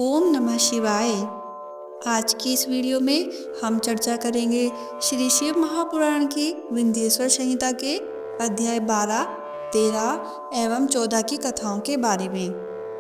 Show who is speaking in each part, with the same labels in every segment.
Speaker 1: ओम नमः शिवाय। आज की इस वीडियो में हम चर्चा करेंगे श्री शिव महापुराण की विंध्येश्वर संहिता के अध्याय 12, 13 एवं 14 की कथाओं के बारे में।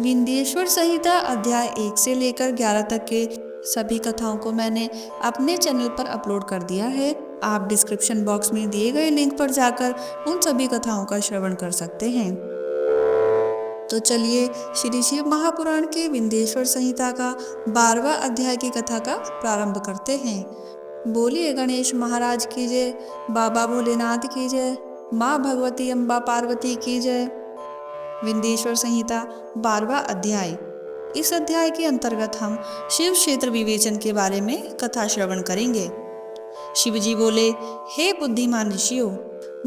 Speaker 1: विंध्येश्वर संहिता अध्याय 1 से लेकर 11 तक के सभी कथाओं को मैंने अपने चैनल पर अपलोड कर दिया है। आप डिस्क्रिप्शन बॉक्स में दिए गए लिंक पर जाकर उन सभी कथाओं का श्रवण कर सकते हैं। तो चलिए श्री शिव महापुराण के विंध्येश्वर संहिता का 12वां अध्याय की कथा का प्रारंभ करते हैं। बोलिए गणेश महाराज की जय, बाबा भोलेनाथ की जय, माँ भगवती अम्बा पार्वती की जय। विंध्येश्वर संहिता 12वां अध्याय। इस अध्याय के अंतर्गत हम शिव क्षेत्र विवेचन के बारे में कथा श्रवण करेंगे। शिवजी बोले, हे बुद्धिमान ऋषियों,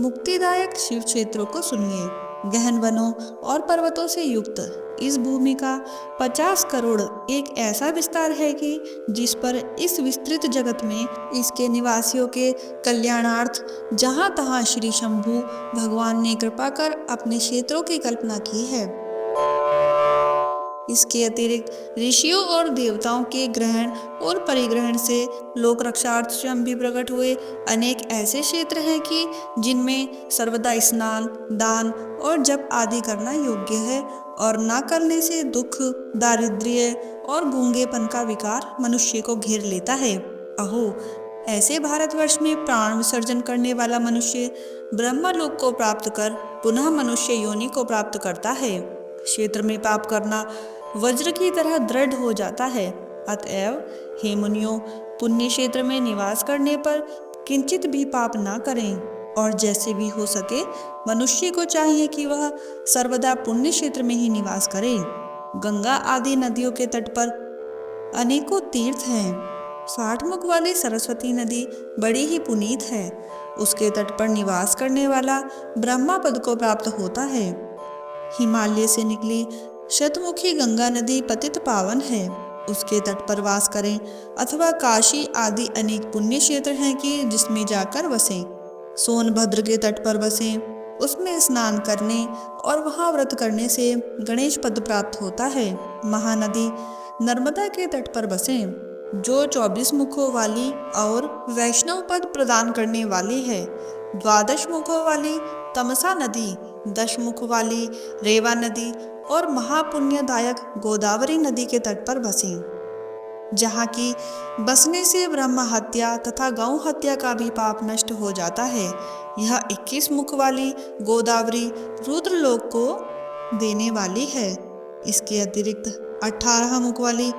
Speaker 1: मुक्तिदायक शिव क्षेत्रों को सुनिए। गहन वनों और पर्वतों से युक्त इस भूमि का 50 करोड़ एक ऐसा विस्तार है कि जिस पर इस विस्तृत जगत में इसके निवासियों के कल्याणार्थ जहाँ तहाँ श्री शंभु भगवान ने कृपा कर अपने क्षेत्रों की कल्पना की है। इसके अतिरिक्त ऋषियों और देवताओं के ग्रहण और परिग्रहण से लोक रक्षार्थ स्वयं भी प्रकट हुए अनेक ऐसे क्षेत्र हैं कि जिनमें सर्वदा स्नान, दान और जप आदि करना योग्य है और न करने से दुख, दारिद्र्य और गूंगेपन का विकार मनुष्य को घेर लेता है। अहो, ऐसे भारतवर्ष में प्राण विसर्जन करने वाला मनुष्य ब्रह्मलोक को प्राप्त कर पुनः मनुष्य योनि को प्राप्त करता है। क्षेत्र में पाप करना वज्र की तरह दृढ़ हो जाता है। अतएव हे मुनियों, पुण्य क्षेत्र में निवास करने पर किंचित भी पाप ना करें और जैसे भी हो सके मनुष्य को चाहिए कि वह सर्वदा पुण्य क्षेत्र में ही निवास करे। गंगा आदि नदियों के तट पर अनेकों तीर्थ हैं। 60 मुख वाली सरस्वती नदी बड़ी ही पुनीत है। उसके तट पर निवास करने वाला ब्रह्मा पद को प्राप्त होता है। हिमालय से निकली शतमुखी गंगा नदी पतित पावन है। उसके तट पर वास करें अथवा काशी आदि अनेक पुण्य क्षेत्र हैं कि जिसमें जाकर बसें। सोनभद्र के तट पर बसें, उसमें स्नान करने और वहां व्रत करने से गणेश पद प्राप्त होता है। महानदी नर्मदा के तट पर बसें, जो 24 मुखों वाली और वैष्णव पद प्रदान करने वाली है। 12 मुखों वाली तमसा नदी, 10 मुख वाली रेवा नदी और महापुण्यदायक गोदावरी नदी के तट पर बसें, जहाँ की बसने से ब्रह्म हत्या तथा गौ हत्या का भी पाप नष्ट हो जाता है। यह 21 मुख वाली गोदावरी रुद्रलोक को देने वाली है। इसके अतिरिक्त 18 मुख वाली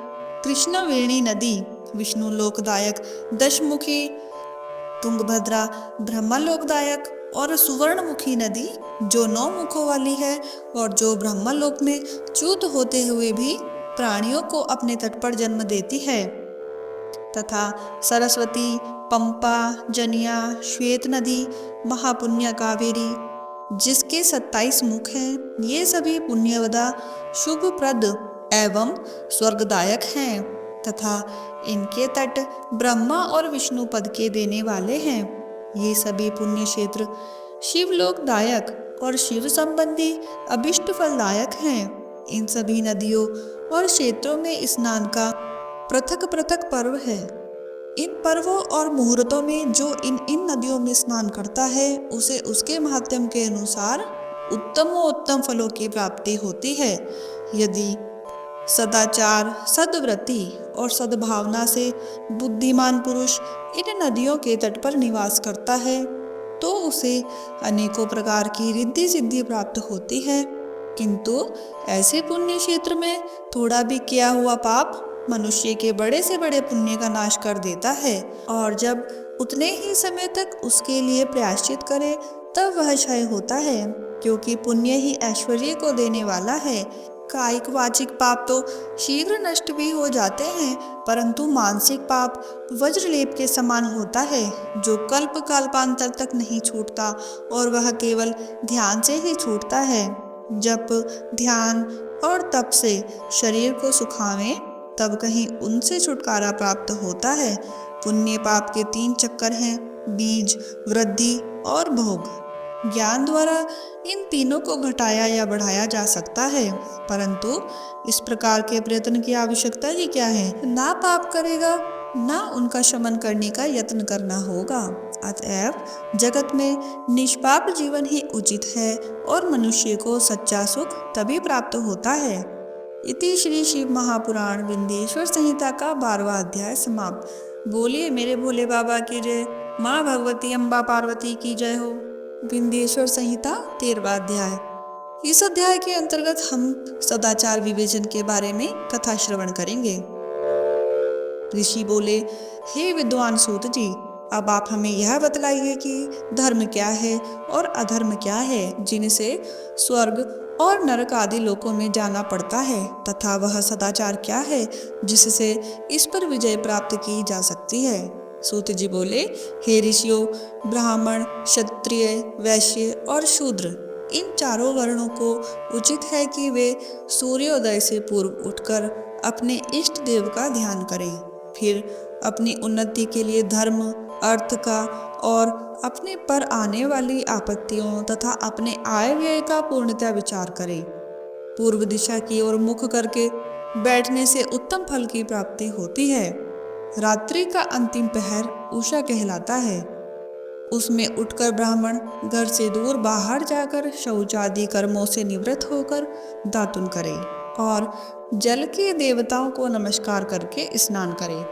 Speaker 1: कृष्णवेणी नदी विष्णु लोकदायक, 10 मुखी तुंगभद्रा ब्रह्मलोकदायक और सुवर्णमुखी नदी जो 9 मुखों वाली है और जो ब्रह्मलोक में च्युत होते हुए भी प्राणियों को अपने तट पर जन्म देती है, तथा सरस्वती, पंपा, जनिया, श्वेत नदी, महापुण्य कावेरी जिसके 27 मुख हैं। ये सभी पुण्यवदा, शुभप्रद एवं स्वर्गदायक हैं तथा इनके तट ब्रह्मा और विष्णु पद के देने वाले हैं। ये सभी पुण्य क्षेत्र शिवलोकदायक और शिव संबंधी अभिष्ट फलदायक हैं। इन सभी नदियों और क्षेत्रों में स्नान का पृथक पृथक पर्व है। इन पर्वों और मुहूर्तों में जो इन नदियों में स्नान करता है उसे उसके महात्म्य के अनुसार उत्तमोत्तम फलों की प्राप्ति होती है। यदि सदाचार, सद्व्रति और सद्भावना से बुद्धिमान पुरुष इन नदियों के तट पर निवास करता है तो उसे अनेकों प्रकार की रिद्धि सिद्धि प्राप्त होती है। किंतु ऐसे पुण्य क्षेत्र में थोड़ा भी किया हुआ पाप मनुष्य के बड़े से बड़े पुण्य का नाश कर देता है और जब उतने ही समय तक उसके लिए प्रायश्चित करे तब वह क्षय होता है, क्योंकि पुण्य ही ऐश्वर्य को देने वाला है। कायिक वाचिक पाप तो शीघ्र नष्ट भी हो जाते हैं, परंतु मानसिक पाप वज्रलेप के समान होता है, जो कल्प कल्पांतर तक नहीं छूटता और वह केवल ध्यान से ही छूटता है। जब ध्यान और तप से शरीर को सुखावें तब कहीं उनसे छुटकारा प्राप्त होता है। पुण्य पाप के 3 चक्कर हैं, बीज, वृद्धि और भोग। ज्ञान द्वारा इन तीनों को घटाया या बढ़ाया जा सकता है, परंतु इस प्रकार के प्रयत्न की आवश्यकता ही क्या है? ना पाप करेगा, ना उनका शमन करने का यत्न करना होगा। अतएव जगत में निष्पाप जीवन ही उचित है और मनुष्य को सच्चा सुख तभी प्राप्त होता है। इति श्री शिव महापुराण विंध्येश्वर संहिता का 12वां अध्याय समाप्त। बोलिए मेरे भोले बाबा की जय। माँ भगवती अम्बा पार्वती की जय हो। विंध्येश्वर संहिता 13वां अध्याय। इस अध्याय के अंतर्गत हम सदाचार विवेचन के बारे में कथा श्रवण करेंगे। ऋषि बोले, हे विद्वान सूत जी, अब आप हमें यह बतलाइए कि धर्म क्या है और अधर्म क्या है, जिनसे स्वर्ग और नरक आदि लोकों में जाना पड़ता है, तथा वह सदाचार क्या है जिससे इस पर विजय प्राप्त की जा सकती है। सूत जी बोले, हे ऋषियों, ब्राह्मण, क्षत्रिय, वैश्य और शूद्र, इन चारों वर्णों को उचित है कि वे सूर्योदय से पूर्व उठकर अपने इष्ट देव का ध्यान करें, फिर अपनी उन्नति के लिए धर्म, अर्थ का और अपने पर आने वाली आपत्तियों तथा अपने आय व्यय का पूर्णतः विचार करें। पूर्व दिशा की ओर मुख करके बैठने से उत्तम फल की प्राप्ति होती है। रात्रि का अंतिम पहर उषा कहलाता है। उसमें उठकर ब्राह्मण घर से दूर बाहर जाकर शौच आदि कर्मों से निवृत्त होकर दातुन करे और जल के देवताओं को नमस्कार करके स्नान करे।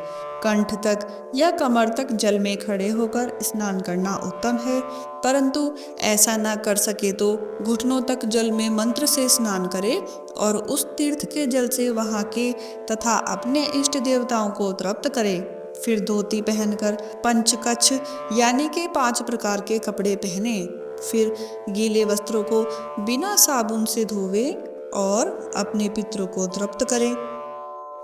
Speaker 1: कंठ तक या कमर तक जल में खड़े होकर स्नान करना उत्तम है, परंतु ऐसा न कर सके तो घुटनों तक जल में मंत्र से स्नान करे और उस तीर्थ के जल से वहाँ के तथा अपने इष्ट देवताओं को तृप्त करे। फिर धोती पहनकर पंचकच्छ यानी के 5 प्रकार के कपड़े पहने, फिर गीले वस्त्रों को बिना साबुन से धोवे और अपने पितरों को तृप्त करे।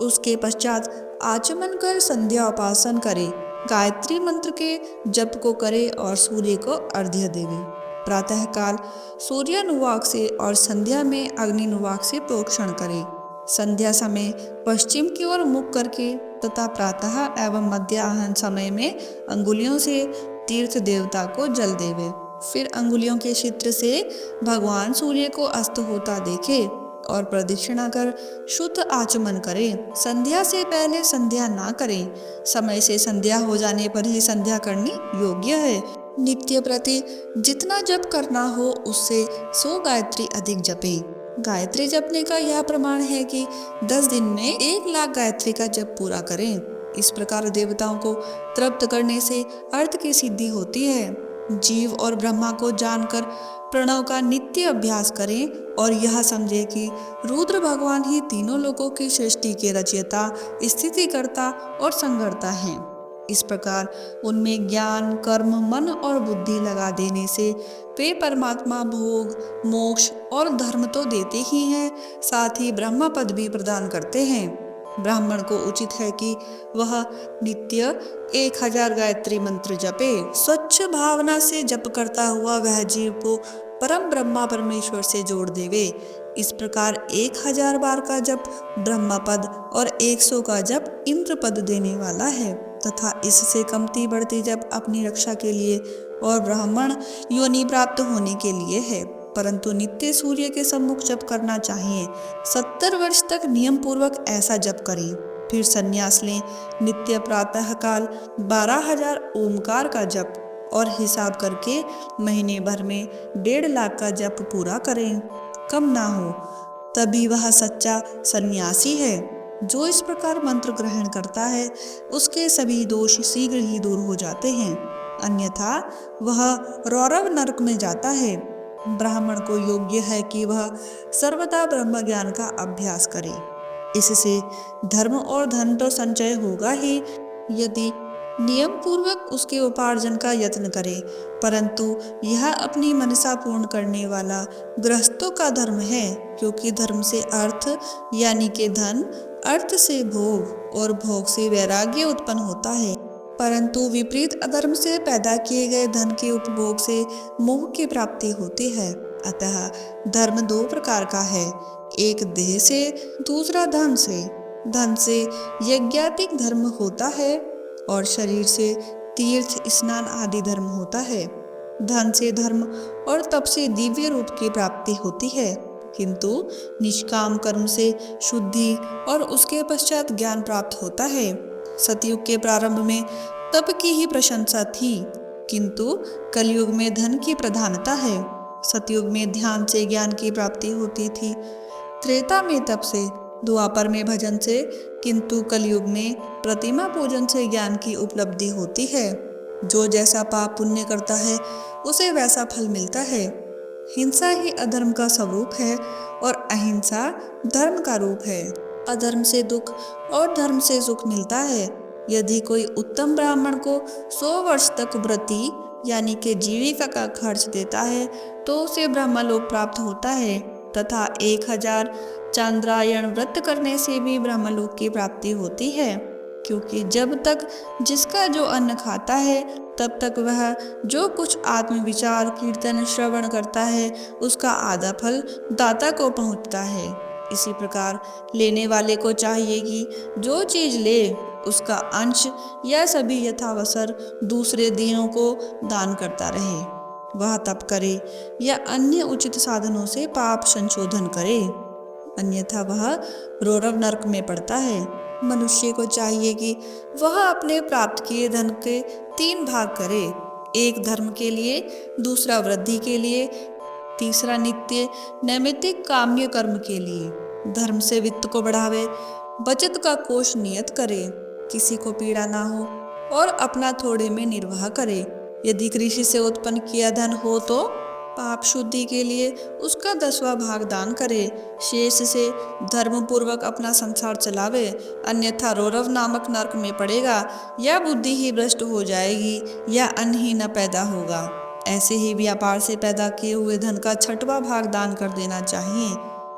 Speaker 1: उसके पश्चात आचमन कर संध्या उपासन करे, गायत्री मंत्र के जप को करे और सूर्य को अर्घ्य देवे। प्रातःकाल सूर्यानुवाक से और संध्या में अग्निनुवाक से प्रोक्षण करे। संध्या समय पश्चिम की ओर मुख करके तथा प्रातः एवं मध्याह्न समय में अंगुलियों से तीर्थ देवता को जल देवे। फिर अंगुलियों के छिद्र से भगवान सूर्य को अस्त होता देखे और प्रदक्षिणा कर शुद्ध आचमन करें। संध्या से पहले संध्या ना करें। समय से संध्या हो जाने पर ही संध्या करनी योग्य है। नित्य प्रति जितना जप करना हो उससे 100 गायत्री अधिक जपे। गायत्री जपने का यह प्रमाण है कि 10 दिन में 1 लाख गायत्री का जप पूरा करें। इस प्रकार देवताओं को तृप्त करने से अर्थ की सिद्धि होती है। जीव और ब्रह्मा को जानकर प्रणव का नित्य अभ्यास करें और यह समझे कि रुद्र भगवान ही तीनों लोकों की सृष्टि के रचयिता, स्थितिकर्ता और संहर्ता हैं। इस प्रकार उनमें ज्ञान, कर्म, मन और बुद्धि लगा देने से वे परमात्मा भोग, मोक्ष और धर्म तो देते ही हैं, साथ ही ब्रह्म पद भी प्रदान करते हैं। ब्राह्मण को उचित है कि वह नित्य 1000 गायत्री मंत्र जपे। स्वच्छ भावना से जप करता हुआ वह जीव को परम ब्रह्मा परमेश्वर से जोड़ देवे। इस प्रकार 1000 बार का जप ब्रह्म पद और 100 का जप इंद्र पद देने वाला है, तथा इससे कमती बढ़ती जप अपनी रक्षा के लिए और ब्राह्मण योनि प्राप्त होने के लिए है, परंतु नित्य सूर्य के सम्मुख जप करना चाहिए। 70 वर्ष तक नियम पूर्वक ऐसा जप करें। फिर संन्यास लें। नित्य प्रातः काल 12,000 ओमकार का जप और हिसाब करके महीने भर में 1.5 लाख का जप पूरा करें। कम ना हो, तभी वह सच्चा सन्यासी है। जो इस प्रकार मंत्र ग्रहण करता है उसके सभी दोष शीघ्र ही दूर हो जाते हैं, अन्यथा वह रौरव नरक में जाता है। ब्राह्मण को योग्य है कि वह सर्वदा ब्रह्म ज्ञान का अभ्यास करे। इससे धर्म और धन तो संचय होगा ही, यदि नियम पूर्वक उसके उपार्जन का यत्न करे, परंतु यह अपनी मनसा पूर्ण करने वाला गृहस्थों का धर्म है, क्योंकि धर्म से अर्थ यानी के धन, अर्थ से भोग और भोग से वैराग्य उत्पन्न होता है, परंतु विपरीत अधर्म से पैदा किए गए धन के उपभोग से मोह की प्राप्ति होती है। अतः धर्म 2 प्रकार का है, एक देह से, दूसरा धन से। धन से यज्ञातिक धर्म होता है और शरीर से तीर्थ, स्नान आदि धर्म होता है। धन से धर्म और तप से दिव्य रूप की प्राप्ति होती है, किंतु निष्काम कर्म से शुद्धि और उसके पश्चात ज्ञान प्राप्त होता है। सतयुग के प्रारंभ में तप की ही प्रशंसा थी, किंतु कलयुग में धन की प्रधानता है। सतयुग में ध्यान से ज्ञान की प्राप्ति होती थी, त्रेता में तप से, द्वापर में भजन से, किंतु कलयुग में प्रतिमा पूजन से ज्ञान की उपलब्धि होती है। जो जैसा पाप पुण्य करता है उसे वैसा फल मिलता है। हिंसा ही अधर्म का स्वरूप है और अहिंसा धर्म का रूप है। अधर्म से दुख और धर्म से सुख मिलता है। यदि कोई उत्तम ब्राह्मण को 100 वर्ष तक व्रती यानी कि जीविका का खर्च देता है तो उसे ब्रह्मलोक प्राप्त होता है, तथा 1000 चांद्रायण व्रत करने से भी ब्रह्मलोक की प्राप्ति होती है, क्योंकि जब तक जिसका जो अन्न खाता है तब तक वह जो कुछ आत्मविचार कीर्तन श्रवण करता है उसका आधा फल दाता को पहुंचता है। इसी प्रकार लेने वाले को चाहिए कि जो चीज ले उसका अंश या सभी यथावसर दूसरे दीनों को दान करता रहे। वह तप करे या अन्य उचित साधनों से पाप संशोधन करे, अन्यथा वह रौरव नरक में पड़ता है। मनुष्य को चाहिए कि वह अपने प्राप्त किए धन के 3 भाग करे, एक धर्म के लिए, दूसरा वृद्धि के लिए, तीसरा नित्य नैमित्तिक काम्य कर्म के लिए। धर्म से वित्त को बढ़ावे, बचत का कोष नियत करे, किसी को पीड़ा ना हो और अपना थोड़े में निर्वाह करे। यदि कृषि से उत्पन्न किया धन हो तो पाप शुद्धि के लिए उसका 10वां भाग दान करे, शेष से धर्म पूर्वक अपना संसार चलावे, अन्यथा रौरव नामक नरक में पड़ेगा, या बुद्धि ही भ्रष्ट हो जाएगी या अन्न ही न पैदा होगा। ऐसे ही व्यापार से पैदा किए हुए धन का 6वां भाग दान कर देना चाहिए,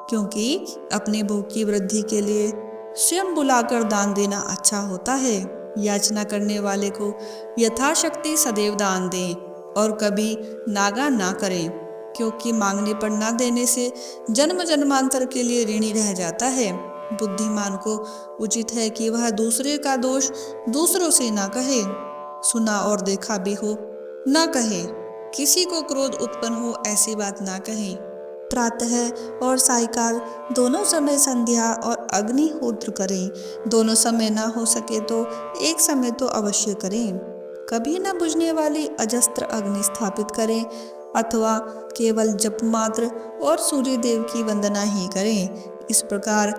Speaker 1: क्योंकि अपने भोग की वृद्धि के लिए स्वयं बुलाकर दान देना अच्छा होता है। याचना करने वाले को यथाशक्ति सदैव दान दें और कभी नागा ना करें, क्योंकि मांगने पर ना देने से जन्म जन्मांतर के लिए ऋणी रह जाता है। बुद्धिमान को उचित है कि वह दूसरे का दोष दूसरों से ना कहे, सुना और देखा भी हो ना कहे, किसी को क्रोध उत्पन्न हो ऐसी बात ना कहे। प्रातः और सायकाल दोनों समय संध्या और अग्निहोत्र करें। दोनों समय ना हो सके तो एक समय तो अवश्य करें। कभी न बुझने वाली अजस्त्र अग्नि स्थापित करें अथवा केवल जप मात्र और सूर्य देव की वंदना ही करें। इस प्रकार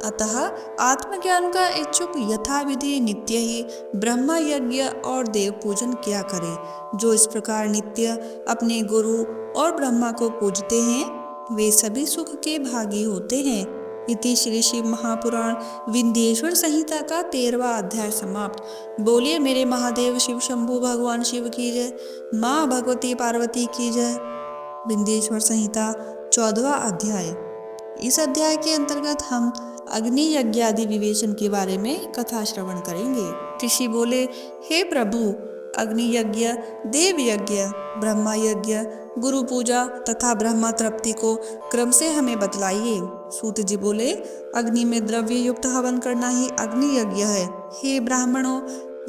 Speaker 1: अतः आत्मज्ञान का इच्छुक यथाविधि नित्य ही ब्रह्म यज्ञ और देव पूजन किया करे। जो इस प्रकार नित्य अपने गुरु और ब्रह्मा को पूजते हैं वे सभी सुख के भागी होते हैं। इति श्री शिव महापुराण विंध्येश्वर संहिता का 13वां अध्याय समाप्त। बोलिए मेरे महादेव शिव शंभु भगवान शिव की जय, माँ भगवती पार्वती की जय। विंध्येश्वर संहिता 14वां अध्याय। इस अध्याय के अंतर्गत हम अग्नि यज्ञ आदि विवेचन के बारे में कथा श्रवण करेंगे। ऋषि बोले, हे प्रभु, अग्नि यज्ञ, देव यज्ञ, ब्रह्मा यज्ञ, गुरु पूजा तथा ब्रह्मा तृप्ति को क्रम से हमें बतलाइए। सूत जी बोले, अग्नि में द्रव्य युक्त हवन करना ही अग्नि यज्ञ है। हे ब्राह्मणों,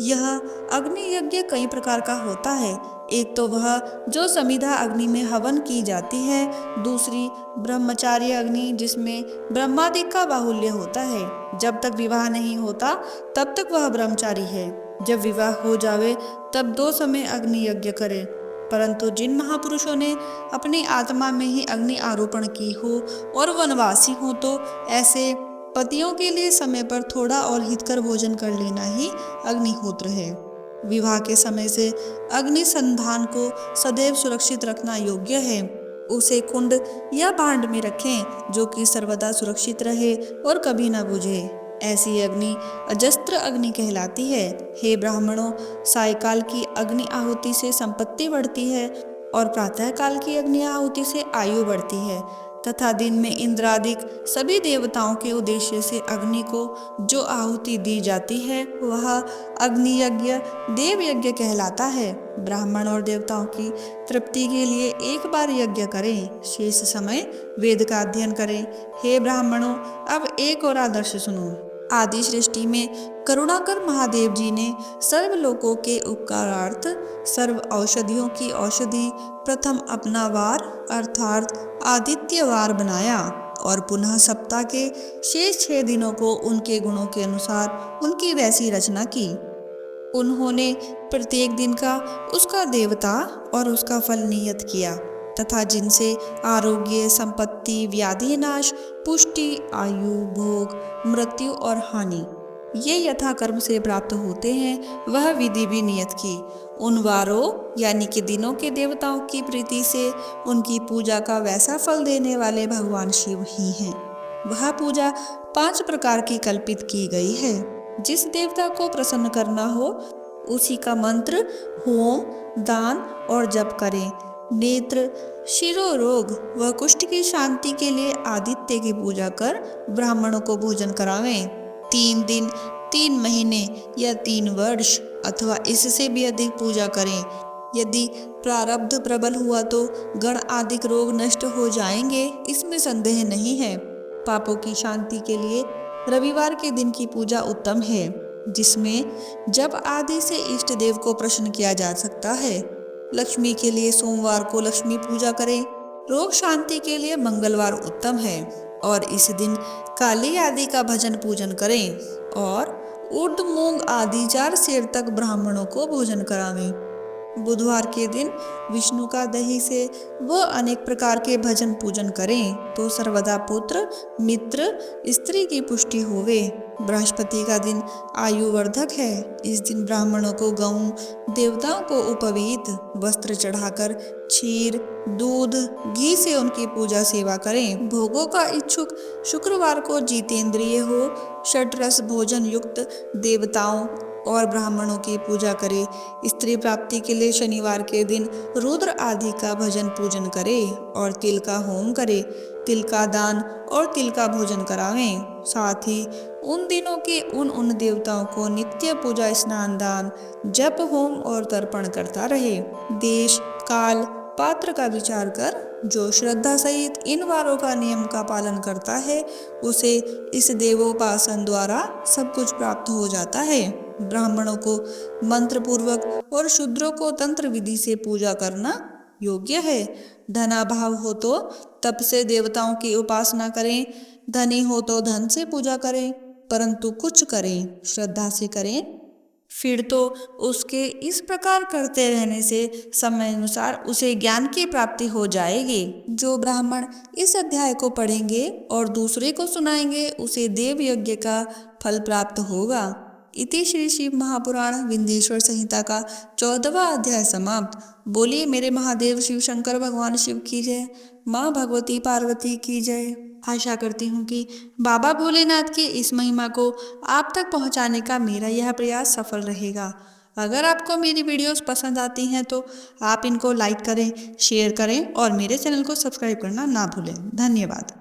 Speaker 1: यह अग्नि यज्ञ कई प्रकार का होता है। एक तो वह जो समिधा अग्नि में हवन की जाती है, दूसरी ब्रह्मचार्य अग्नि जिसमें ब्रह्मादि का बाहुल्य होता है। जब तक विवाह नहीं होता तब तक वह ब्रह्मचारी है। जब विवाह हो जावे तब 2 समय अग्नि यज्ञ करे। परंतु जिन महापुरुषों ने अपनी आत्मा में ही अग्नि आरोपण की हो और वनवासी हो तो ऐसे पतियों के लिए समय पर थोड़ा और हितकर भोजन कर लेना ही अग्निहोत्र है। विवाह के समय से अग्नि संधान को सदैव सुरक्षित रखना योग्य है। उसे कुंड या भांड में रखें जो कि सर्वदा सुरक्षित रहे और कभी न बुझे। ऐसी अग्नि अजस्त्र अग्नि कहलाती है। हे ब्राह्मणों, सायकाल की अग्नि आहुति से संपत्ति बढ़ती है और प्रातः काल की अग्नि आहुति से आयु बढ़ती है, तथा दिन में इंद्रादिक सभी देवताओं के उद्देश्य से अग्नि को जो आहुति दी जाती है वह अग्नि यज्ञ, देव यज्ञ कहलाता है। ब्राह्मण और देवताओं की तृप्ति के लिए एक बार यज्ञ करें, शेष समय वेद का अध्ययन करें। हे ब्राह्मणों, अब एक और आदर्श सुनो। आदि सृष्टि में करुणाकर महादेव जी ने सर्व लोकों के उपकारार्थ सर्व औषधियों की औषधि प्रथम अपना वार अर्थात आदित्यवार बनाया और पुनः सप्ताह के शेष 6 दिनों को उनके गुणों के अनुसार उनकी वैसी रचना की। उन्होंने प्रत्येक दिन का उसका देवता और उसका फल नियत किया तथा जिनसे आरोग्य, संपत्ति, व्याधि नाश, पुष्टि, आयु, भोग, मृत्यु और हानि ये यथा कर्म से प्राप्त होते हैं, वह विधि भी नियत की। उन वारों यानी कि दिनों के देवताओं की प्रीति से उनकी पूजा का वैसा फल देने वाले भगवान शिव ही हैं। वह पूजा 5 प्रकार की कल्पित की गई है। जिस देवता को प्रसन्न करना हो उसी का मंत्र, होम, दान और जप करें। नेत्र, शिरोरोग व कुष्ठ की शांति के लिए आदित्य की पूजा कर ब्राह्मणों को भोजन करावें। 3 दिन, 3 महीने या 3 वर्ष अथवा इससे भी अधिक पूजा करें। यदि प्रारब्ध प्रबल हुआ तो गण आदिक रोग नष्ट हो जाएंगे, इसमें संदेह नहीं है। पापों की शांति के लिए रविवार के दिन की पूजा उत्तम है, जिसमें जब आदि से इष्ट देव को प्रसन्न किया जा सकता है। लक्ष्मी के लिए सोमवार को लक्ष्मी पूजा करें। रोग शांति के लिए मंगलवार उत्तम है और इस दिन काली आदि का भजन पूजन करें और उर्द मूंग आदि 4 सेर तक ब्राह्मणों को भोजन करावें। बुधवार के दिन विष्णु का दही से वह अनेक प्रकार के भजन पूजन करें तो सर्वदा पुत्र, मित्र, स्त्री की पुष्टि होवे। बृहस्पति का दिन आयुवर्धक है। इस दिन ब्राह्मणों को गऊ, देवताओं को उपवीत वस्त्र चढ़ाकर क्षीर, दूध, घी से उनकी पूजा सेवा करें। भोगों का इच्छुक शुक्रवार को जितेंद्रिय हो षड्रस भोजन युक्त देवताओं और ब्राह्मणों की पूजा करे। स्त्री प्राप्ति के लिए शनिवार के दिन रुद्र आदि का भजन पूजन करे और तिल का होम करे, तिल का दान और तिल का भोजन करावें। साथ ही उन दिनों के उन देवताओं को नित्य पूजा, स्नान, दान, जप, होम और तर्पण करता रहे। देश, काल, पात्र का विचार कर जो श्रद्धा सहित इन वारों का नियम का पालन करता है उसे इस देवोपासन द्वारा सब कुछ प्राप्त हो जाता है। ब्राह्मणों को मंत्र पूर्वक और शूद्रों को तंत्र विधि से पूजा करना योग्य है। धनाभाव हो तो तप से देवताओं की उपासना करें, धनी हो तो धन से पूजा करें, परंतु कुछ करें श्रद्धा से करें। फिर तो उसके इस प्रकार करते रहने से समय अनुसार उसे ज्ञान की प्राप्ति हो जाएगी। जो ब्राह्मण इस अध्याय को पढ़ेंगे और दूसरे को सुनाएंगे उसे देव यज्ञ का फल प्राप्त होगा। इति श्री शिव महापुराण विंध्येश्वर संहिता का 14वां अध्याय समाप्त। बोलिए मेरे महादेव शिव शंकर भगवान शिव की जय, माँ भगवती पार्वती की जय। आशा करती हूँ कि बाबा भोलेनाथ की इस महिमा को आप तक पहुँचाने का मेरा यह प्रयास सफल रहेगा। अगर आपको मेरी वीडियोस पसंद आती हैं तो आप इनको लाइक करें, शेयर करें और मेरे चैनल को सब्सक्राइब करना ना भूलें। धन्यवाद।